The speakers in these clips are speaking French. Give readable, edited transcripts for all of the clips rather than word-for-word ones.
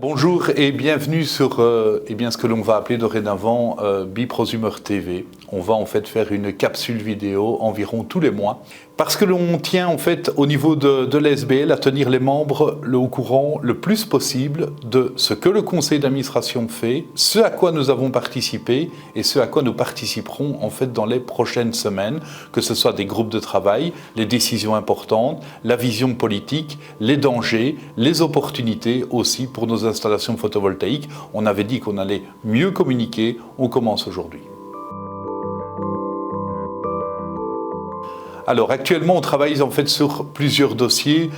Bonjour et bienvenue sur ce que l'on va appeler dorénavant Biprosumer TV. On va en fait faire une capsule vidéo environ tous les mois parce que l'on tient en fait au niveau de l'ASBL à tenir les membres au courant le plus possible de ce que le conseil d'administration fait, ce à quoi nous avons participé et ce à quoi nous participerons en fait dans les prochaines semaines, que ce soit des groupes de travail, les décisions importantes, la vision politique, les dangers, les opportunités aussi pour nos installations photovoltaïques. On avait dit qu'on allait mieux communiquer, on commence aujourd'hui. Alors actuellement on travaille en fait sur plusieurs dossiers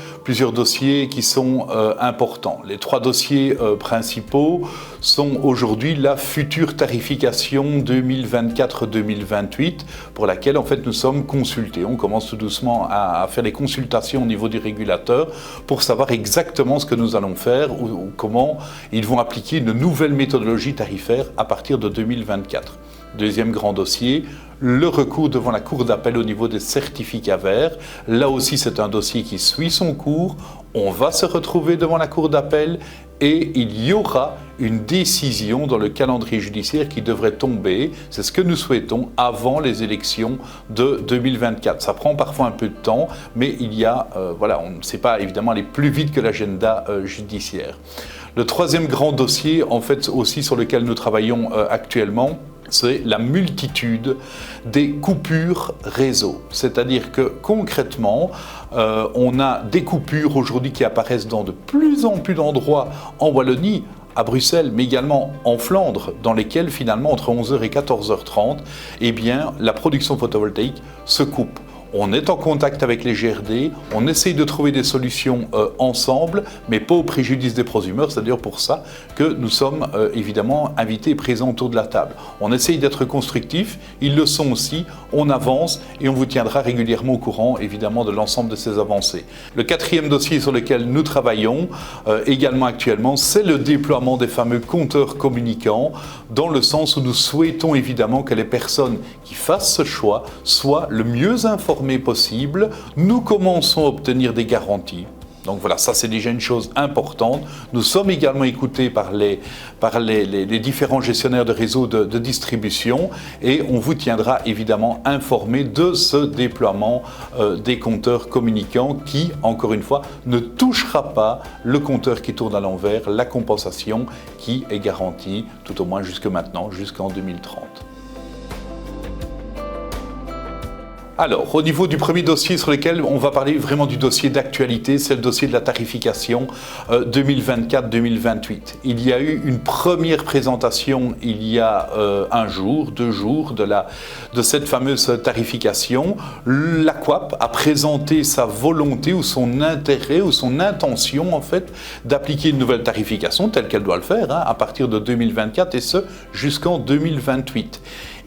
qui sont importants. Les trois dossiers principaux sont aujourd'hui la future tarification 2024-2028 pour laquelle en fait nous sommes consultés. On commence tout doucement à faire des consultations au niveau du régulateur pour savoir exactement ce que nous allons faire ou comment ils vont appliquer une nouvelle méthodologie tarifaire à partir de 2024. Deuxième grand dossier, le recours devant la Cour d'appel au niveau des certificats verts. Là aussi, c'est un dossier qui suit son cours. On va se retrouver devant la Cour d'appel et il y aura une décision dans le calendrier judiciaire qui devrait tomber, c'est ce que nous souhaitons, avant les élections de 2024. Ça prend parfois un peu de temps, mais on ne sait pas évidemment aller plus vite que l'agenda judiciaire. Le troisième grand dossier, en fait, aussi sur lequel nous travaillons actuellement, c'est la multitude des coupures réseau. C'est-à-dire que concrètement, on a des coupures aujourd'hui qui apparaissent dans de plus en plus d'endroits en Wallonie, à Bruxelles, mais également en Flandre, dans lesquels finalement entre 11h et 14h30, la production photovoltaïque se coupe. On est en contact avec les GRD, on essaye de trouver des solutions ensemble, mais pas au préjudice des prosumeurs. C'est d'ailleurs pour ça que nous sommes évidemment invités et présents autour de la table. On essaye d'être constructifs, ils le sont aussi, on avance et on vous tiendra régulièrement au courant évidemment de l'ensemble de ces avancées. Le quatrième dossier sur lequel nous travaillons également actuellement, c'est le déploiement des fameux compteurs communicants, dans le sens où nous souhaitons évidemment que les personnes qui fassent ce choix soient le mieux informées possible. Nous commençons à obtenir des garanties. Donc voilà, ça c'est déjà une chose importante. Nous sommes également écoutés par les différents gestionnaires de réseaux de distribution et on vous tiendra évidemment informé de ce déploiement des compteurs communicants qui, encore une fois, ne touchera pas le compteur qui tourne à l'envers, la compensation qui est garantie, tout au moins jusque maintenant, jusqu'en 2030. Alors, au niveau du premier dossier sur lequel on va parler vraiment du dossier d'actualité, c'est le dossier de la tarification 2024-2028. Il y a eu une première présentation il y a deux jours de cette fameuse tarification. L'AQAP a présenté sa volonté ou son intérêt ou son intention en fait d'appliquer une nouvelle tarification telle qu'elle doit le faire à partir de 2024 et ce jusqu'en 2028.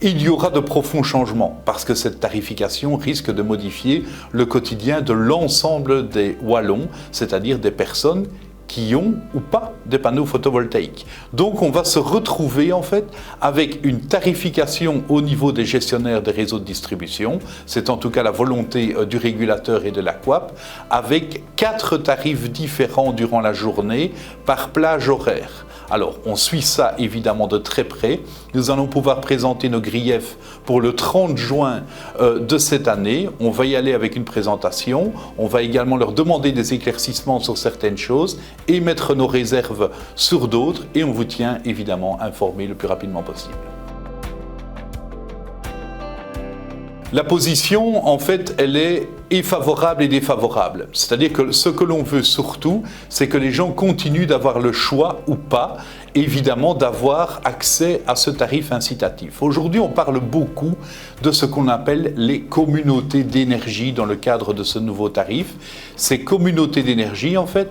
Il y aura de profonds changements parce que cette tarification risque de modifier le quotidien de l'ensemble des Wallons, c'est-à-dire des personnes qui ont ou pas des panneaux photovoltaïques. Donc on va se retrouver en fait avec une tarification au niveau des gestionnaires des réseaux de distribution, c'est en tout cas la volonté du régulateur et de l'AQAP, avec 4 tarifs différents durant la journée par plage horaire. Alors, on suit ça évidemment de très près. Nous allons pouvoir présenter nos griefs pour le 30 juin de cette année. On va y aller avec une présentation. On va également leur demander des éclaircissements sur certaines choses et mettre nos réserves sur d'autres. Et on vous tient évidemment informé le plus rapidement possible. La position, en fait, elle est favorable et défavorable. C'est-à-dire que ce que l'on veut surtout, c'est que les gens continuent d'avoir le choix ou pas, évidemment, d'avoir accès à ce tarif incitatif. Aujourd'hui, on parle beaucoup de ce qu'on appelle les communautés d'énergie dans le cadre de ce nouveau tarif. Ces communautés d'énergie, en fait,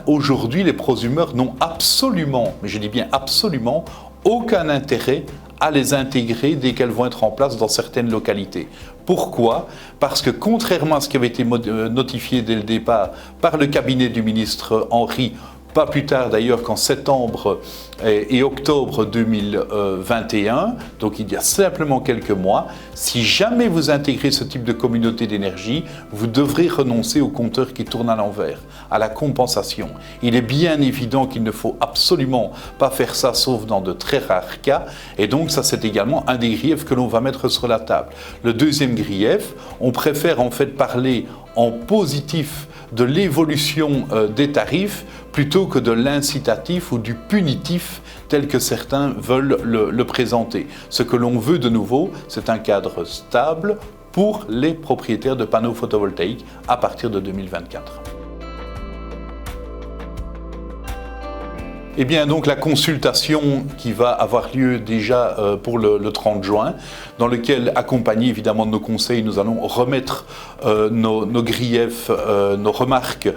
aujourd'hui, les prosumeurs n'ont absolument, mais je dis bien absolument, aucun intérêt à les intégrer dès qu'elles vont être en place dans certaines localités. Pourquoi ? Parce que contrairement à ce qui avait été notifié dès le départ par le cabinet du ministre Henry pas plus tard d'ailleurs qu'en septembre et octobre 2021, donc il y a simplement quelques mois. Si jamais vous intégrez ce type de communauté d'énergie, vous devrez renoncer au compteur qui tourne à l'envers, à la compensation. Il est bien évident qu'il ne faut absolument pas faire ça, sauf dans de très rares cas, et donc ça c'est également un des griefs que l'on va mettre sur la table. Le deuxième grief, on préfère en fait parler en positif de l'évolution des tarifs plutôt que de l'incitatif ou du punitif tel que certains veulent le présenter. Ce que l'on veut de nouveau, c'est un cadre stable pour les propriétaires de panneaux photovoltaïques à partir de 2024. Eh bien, donc la consultation qui va avoir lieu déjà pour le 30 juin, dans lequel, accompagné évidemment de nos conseils, nous allons remettre nos griefs, nos remarques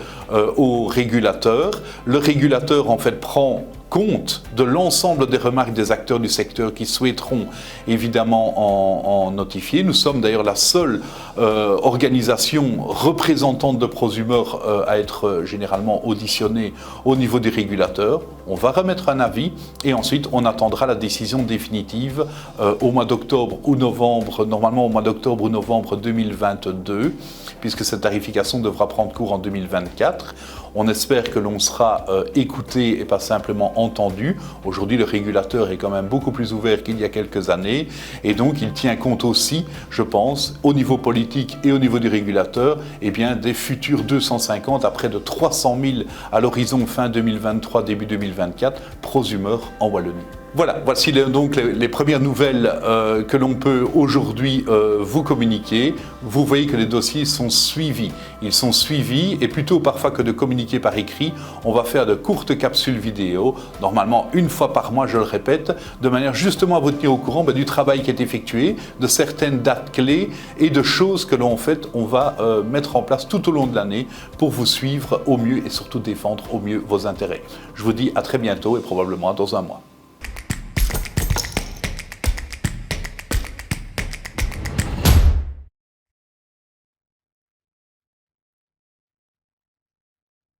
au régulateur. Le régulateur, en fait, prend compte de l'ensemble des remarques des acteurs du secteur qui souhaiteront évidemment en notifier. Nous sommes d'ailleurs la seule organisation représentante de prosumeurs à être généralement auditionnée au niveau des régulateurs. On va remettre un avis et ensuite on attendra la décision définitive au mois d'octobre ou novembre, normalement au mois d'octobre ou novembre 2022, puisque cette tarification devra prendre cours en 2024. On espère que l'on sera écouté et pas simplement entendu. Aujourd'hui, le régulateur est quand même beaucoup plus ouvert qu'il y a quelques années et donc il tient compte aussi, je pense, au niveau politique et au niveau du régulateur, eh bien, des futurs 250 à près de 300 000 à l'horizon fin 2023, début 2024, prosumeurs en Wallonie. Voilà, voici donc les premières nouvelles que l'on peut aujourd'hui vous communiquer. Vous voyez que les dossiers sont suivis. Ils sont suivis et plutôt parfois que de communiquer par écrit, on va faire de courtes capsules vidéo, normalement une fois par mois, je le répète, de manière justement à vous tenir au courant du travail qui est effectué, de certaines dates clés et de choses que l'on fait, on va mettre en place tout au long de l'année pour vous suivre au mieux et surtout défendre au mieux vos intérêts. Je vous dis à très bientôt et probablement dans un mois.